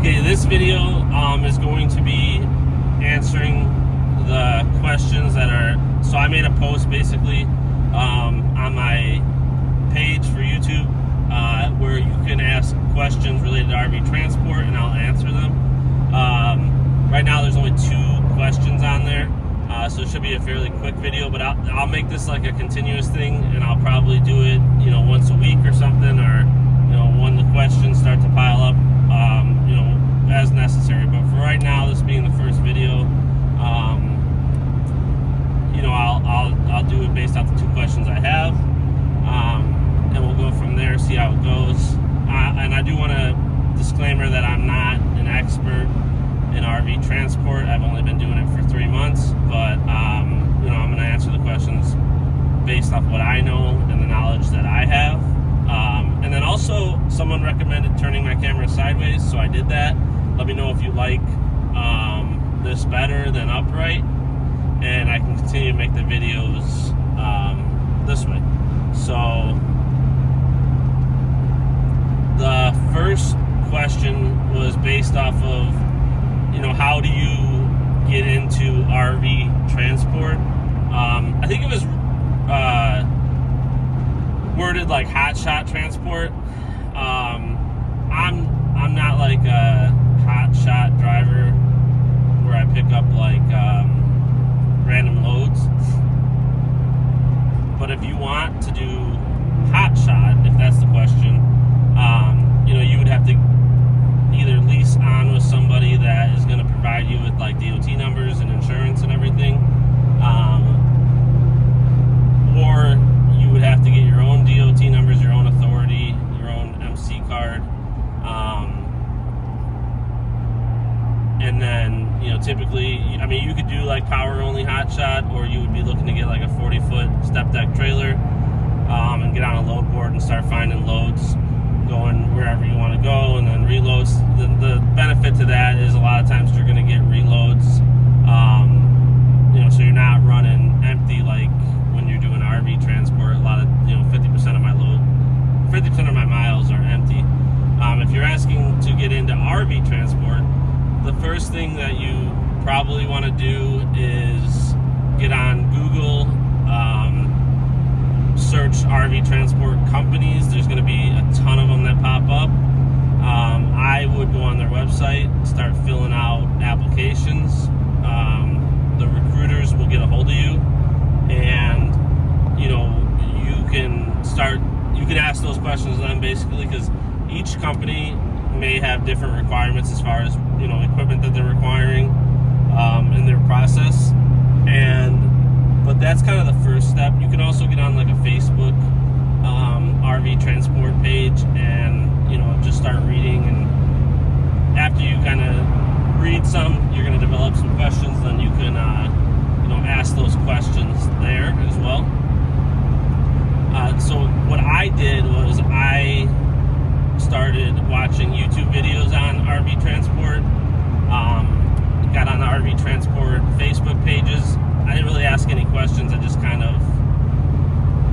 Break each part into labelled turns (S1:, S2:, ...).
S1: Okay, this video is going to be answering the questions that are. So I made a post basically on my page for YouTube where you can ask questions related to RV transport, and I'll answer them. Right now, there's only 2 questions on there, so it should be a fairly quick video. But I'll make this like a continuous thing, and I'll probably do it, once a week or something, or when the questions start to pile up, as necessary. But for right now, this being the first video, I'll do it based off the 2 questions I have, and we'll go from there, see how it goes. And I do want to disclaimer that I'm not an expert in RV transport. I've only been doing it for 3 months, but I'm going to answer the questions based off what I know and the knowledge that I have. And then also, someone recommended turning my camera sideways, so I did that. Let me know if you like this better than upright, and I can continue to make the videos this way. So the first question was based off of, how do you get into RV transport? I think it was worded like hotshot transport. I'm not like a hotshot driver where I pick up like random loads. But if you want to do hotshot, if that's the question, you would have to either lease on with somebody that is going to provide you with like DOT numbers and insurance and everything, or you would have to get your own DOT numbers, your own authority, your own MC card, and then typically, you could do like power only hotshot, or you would be looking to get like a 40-foot step deck trailer, and get on a load board and start finding loads, going wherever you want to go, and then reloads. The benefit to that is a lot of times you're going to get reloads, so you're not running empty like when you're doing RV transport. A lot of 50% of my load, 50% of my miles are empty. If you're asking to get into RV transport, the first thing that you probably want to do is get on Google, search RV transport companies. There's going to be a ton of them that pop up. I would go on their website, start filling out applications. The recruiters will get a hold of you, and you can ask those questions to them basically, because each company may have different requirements as far as equipment that they're requiring in their process, but that's kind of the first step. You can also get on like a Facebook RV transport page and just start reading, and after you kind of read some, you're going to develop some questions, then you can ask those questions there as well. So what I did was I started watching YouTube videos on RV transport, got on the RV transport Facebook pages. I didn't really ask any questions, I just kind of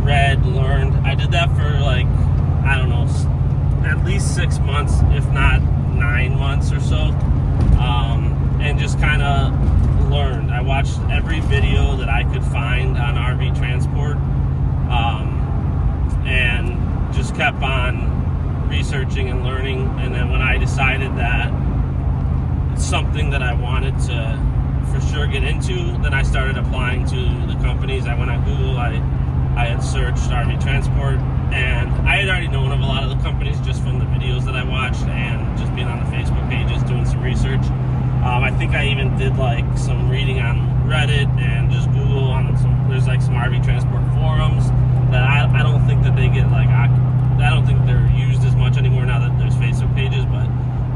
S1: read, learned. I did that for like, at least 6 months, if not 9 months or so, and just kind of learned. I watched every video that I could find on RV transport, and just kept on researching and learning. And then when I decided that it's something that I wanted to for sure get into, then I started applying to the companies. I went on Google, I had searched RV transport, and I had already known of a lot of the companies just from the videos that I watched and just being on the Facebook pages doing some research. I think I even did like some reading on Reddit and just Google on there's like some RV transport forums that I don't think that they get like, I don't think they're used as much anymore now that there's Facebook pages, but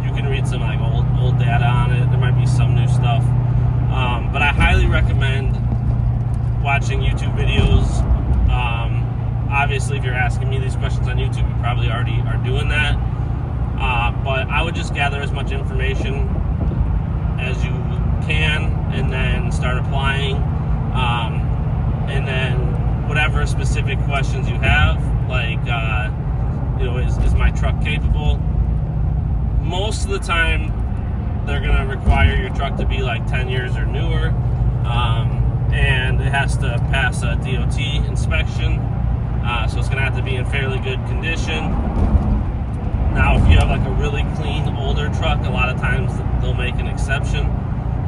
S1: you can read some like old data on it. There might be some new stuff, but I highly recommend watching YouTube videos. Obviously, if you're asking me these questions on YouTube, you probably already are doing that, but I would just gather as much information as you can, and then start applying, and then whatever specific questions you have, like is my truck capable? Most of the time they're going to require your truck to be like 10 years or newer, and it has to pass a DOT inspection, so it's going to have to be in fairly good condition. Now, if you have like a really clean older truck, a lot of times they'll make an exception.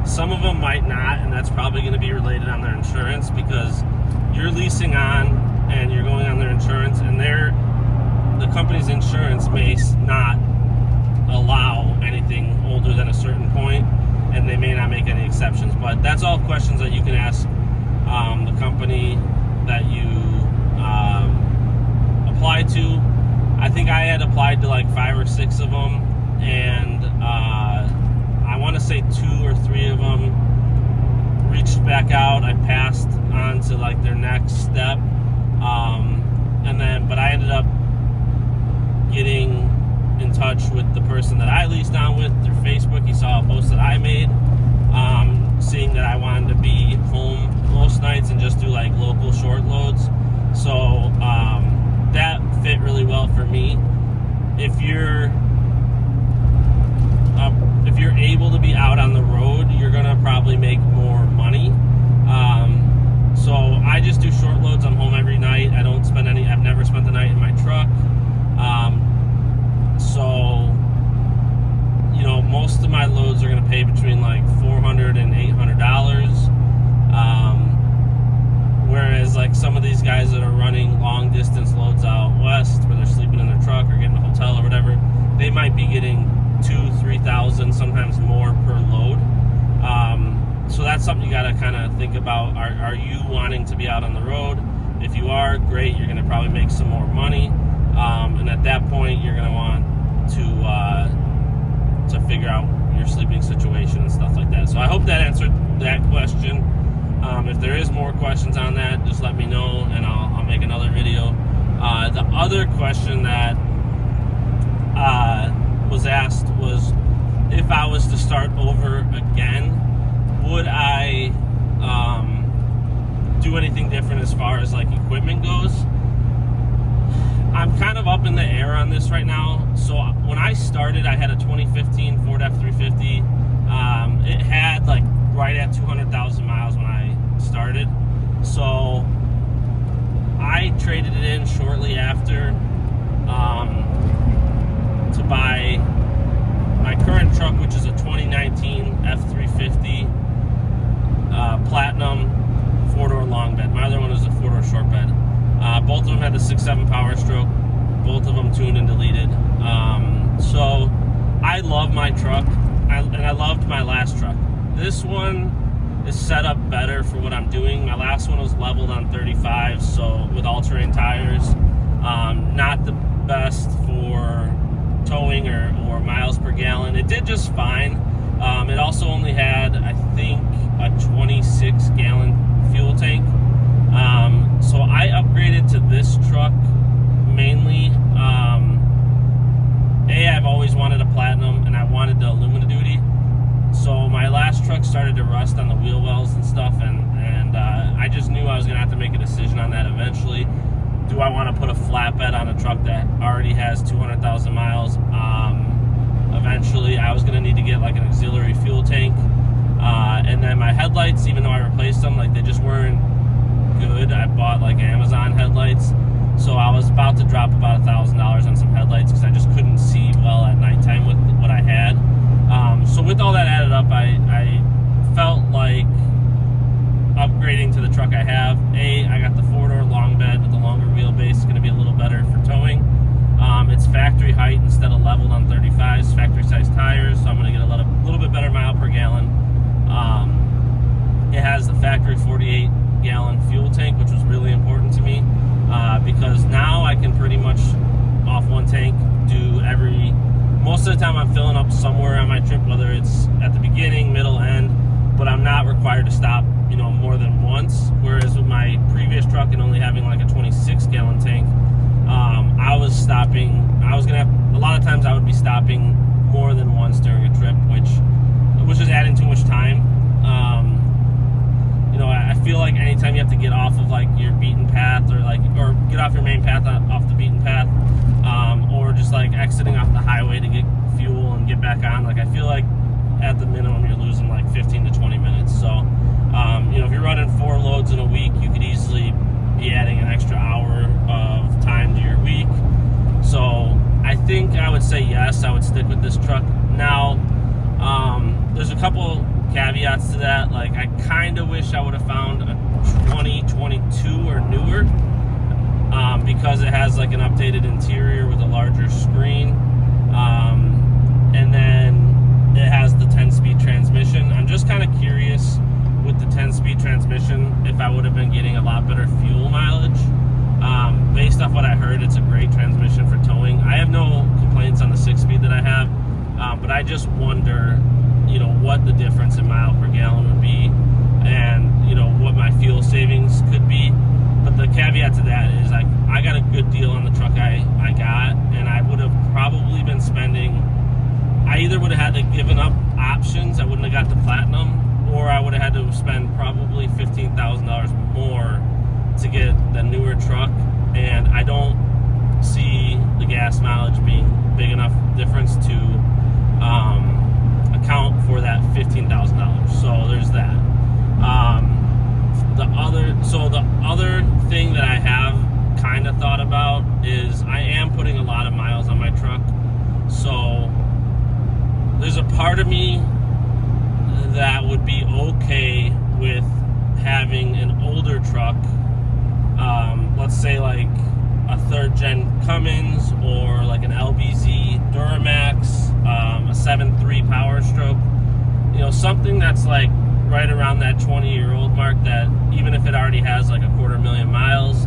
S1: Some of them might not, and that's probably going to be related on their insurance, because you're leasing on and you're going on their insurance, and the company's insurance may not allow anything older than a certain point, and they may not make any exceptions. But that's all questions that you can ask the company that you apply to. I think I had applied to like 5 or 6 of them, and I want to say 2 or 3 of them reached back out. I passed on to like their next step, but I ended up getting in touch with the person that I leased on with through Facebook. He saw a post that I made, seeing that I wanted to be home most nights and just do like local short loads. So that fit really well for me. If you're able to be out on the road, you're gonna probably make more money. So I just do short loads. I'm home every night. I've never spent the night in my truck. So most of my loads are gonna pay between like $400 and $800. Whereas like some of these guys that are running long distance loads out west, where they're sleeping in their truck or getting a hotel or whatever, they might be getting $2,000-$3,000, sometimes more per load. So that's something you got to kind of think about. Are you wanting to be out on the road? If you are, great. You're going to probably make some more money, and at that point, you're going to want to figure out your sleeping situation and stuff like that. So I hope that answered that question. If there is more questions on that, just let me know, and I'll make another video. The other question that was asked was, if I was to start over again, would I do anything different as far as like equipment goes? I'm kind of up in the air on this right now. So when I started, I had a 2015 Ford F-350. It had like right at 200,000 miles when I started. So I traded it in shortly after to buy my current truck, which is a 2019 F-350 Platinum 4-door long bed. My other one was a 4-door short bed. Both of them had the 6.7 Power Stroke. Both of them tuned and deleted. So I love my truck, and I loved my last truck. This one is set up better for what I'm doing. My last one was leveled on 35, so with all-terrain tires. Not the best for towing or miles per gallon. It did just fine. It also only had, I think, a 26-gallon fuel tank. So I upgraded to this truck mainly. I've always wanted a Platinum, and I wanted the Alumina duty. So my last truck started to rust on the wheel wells and stuff, and I just knew I was going to have to make a decision on that eventually. Do I want to put a flatbed on a truck that already has 200,000 miles? Eventually, I was going to need to get like an auxiliary fuel tank. And then my headlights, even though I replaced them, like they just weren't good. I bought like Amazon headlights. So I was about to drop about $1,000 on some headlights because I just couldn't see well at nighttime with what I had. So with all that added up, I felt like upgrading to the truck I have. I got the 4-door long bed with the longer wheelbase. It's going to be a little better for towing. It's factory height instead of leveled on 35s, factory size tires, so I'm going to get a little bit better mile per gallon. It has the factory 48-gallon fuel tank, which was really important to me, because now I can pretty much off one tank do most of the time I'm filling up somewhere on my trip, whether it's at the beginning, middle, end, but I'm not required to stop, more than once. Whereas with my previous truck and only having like a 26-gallon tank, I was stopping. A lot of times I would be stopping more than once during a trip, which was just adding too much time. I feel like anytime you have to get off of like your beaten path, or get off your main path, off the beaten path, or just like exiting off the highway to get fuel and get back on, like I feel like at the minimum, you're losing like 15 to 20 minutes. So, if you're running 4 loads in a week, you could easily be adding an extra hour of time to your week. So I think I would say yes, I would stick with this truck. Now, there's a couple caveats to that. Like, I kind of wish I would have found a 2022 or newer, because it has like an updated interior with a larger screen, and then it has the 10-speed transmission. I'm just kind of curious with the 10-speed transmission if I would have been getting a lot better fuel mileage. Based off what I heard, it's a great transmission for towing. I have no complaints on the 6-speed that I have, but I just wonder, what the difference in mile per gallon would be, and what my fuel savings could be. But the caveat to that is I got a good deal on the truck I got, and I would have probably been spending, I either would have had to given up options, I wouldn't have got the Platinum, or I would have had to spend probably $15,000 more to get the newer truck. And I don't see the gas mileage being big enough difference to account for that $15,000. So there's that. The other thing that I have kind of thought about is I am putting a lot of miles on my truck. So there's a part of me that would be okay with having an older truck, let's say like a 3rd gen Cummins or like an LBZ Duramax, a 7.3 Power Stroke, something that's like right around that 20-year-old mark, that even if it already has like 250,000 miles,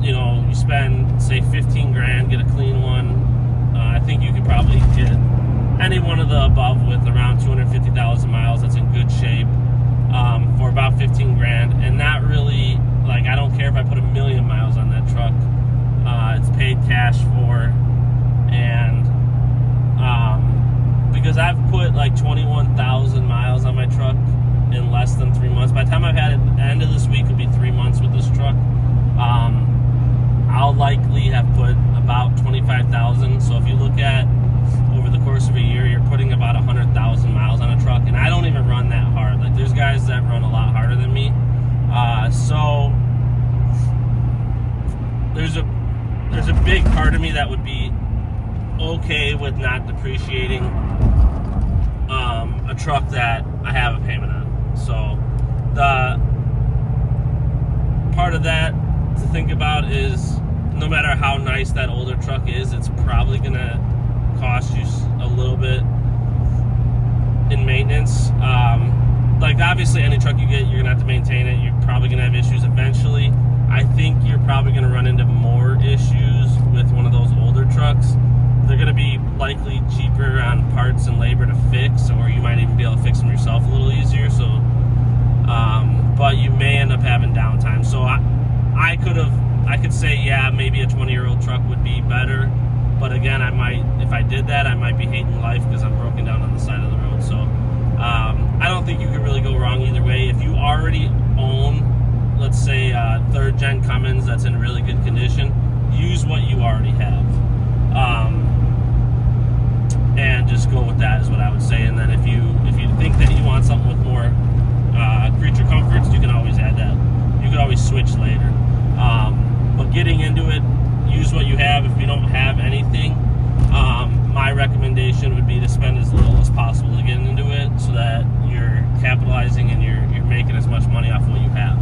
S1: you spend say 15 grand, get a clean one. I think you could probably get any one of the above with around 250,000 miles that's in good shape, for about 15 grand. And not really, like, I don't care if I put 1 million miles on that truck. It's paid cash for. And because I've put like 21,000 miles on my truck in less than 3 months. By the time I've had it, the end of this week will be 3 months with this truck. I'll likely have put about 25,000. So if you look at over the course of a year, you're putting about 100,000 miles on a truck. And I don't even run that hard. Like, there's guys that run a lot harder than me. So there's a big part of me that would be okay with not depreciating a truck that I have a payment on. So the part of that to think about is, no matter how nice that older truck is, it's probably gonna cost you a little bit in maintenance. Like, obviously any truck you get, you're gonna have to maintain it. You're probably gonna have issues eventually. I think you're probably gonna run into more issues with one of those older trucks. They're gonna be likely cheaper on parts and labor to fix, or you might even be able to fix them yourself a little easier. So, but you may end up having downtime. So I could say, yeah, maybe a 20-year-old truck would be better. But again, if I did that, I might be hating life because I'm broken down on the side of the road. So I don't think you could really go wrong either way. If you already own, let's say, a 3rd gen Cummins that's in really good condition, use what you already have. And just go with that is what I would say. And then if you think that you want something with more creature comforts, you can always add that. You can always switch later. But getting into it, use what you have. If you don't have anything, my recommendation would be to spend as little as possible to get into it, so that you're capitalizing and you're making as much money off what you have.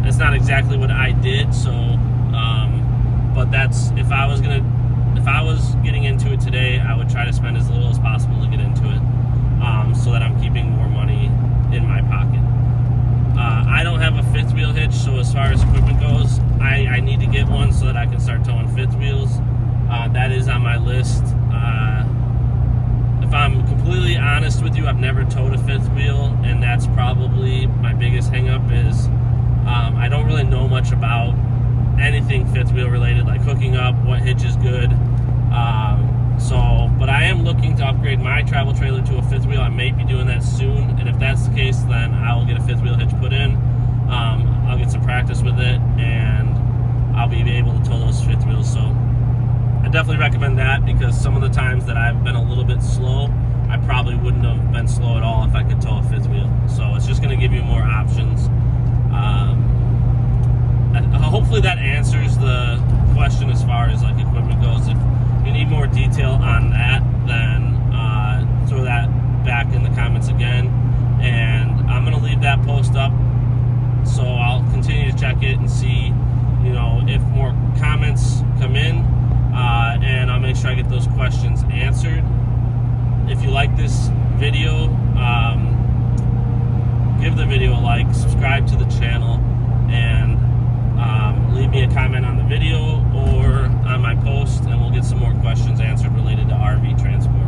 S1: It's not exactly what I did, so but that's, if I was getting into it today, I would try to spend as little as possible to get into it, so that I'm keeping more money in my pocket. I don't have a 5th wheel hitch, so as far as equipment goes, I need to get one so that I can start towing 5th wheels. That is on my list. If I'm completely honest with you, I've never towed a 5th wheel, and that's probably my biggest hang-up is I don't really know much about anything 5th wheel related, like hooking up, what hitch is good. But I am looking to upgrade my travel trailer to a 5th wheel. I may be doing that soon, and if that's the case, then I will get a 5th wheel hitch put in. I'll get some practice with it, and I'll be able to tow those 5th wheels. So I definitely recommend that, because some of the times that I've been a little bit slow, I check it and see, you know, if more comments come in, and I'll make sure I get those questions answered. If you like this video, give the video a like, subscribe to the channel, and leave me a comment on the video or on my post, and we'll get some more questions answered related to RV transport.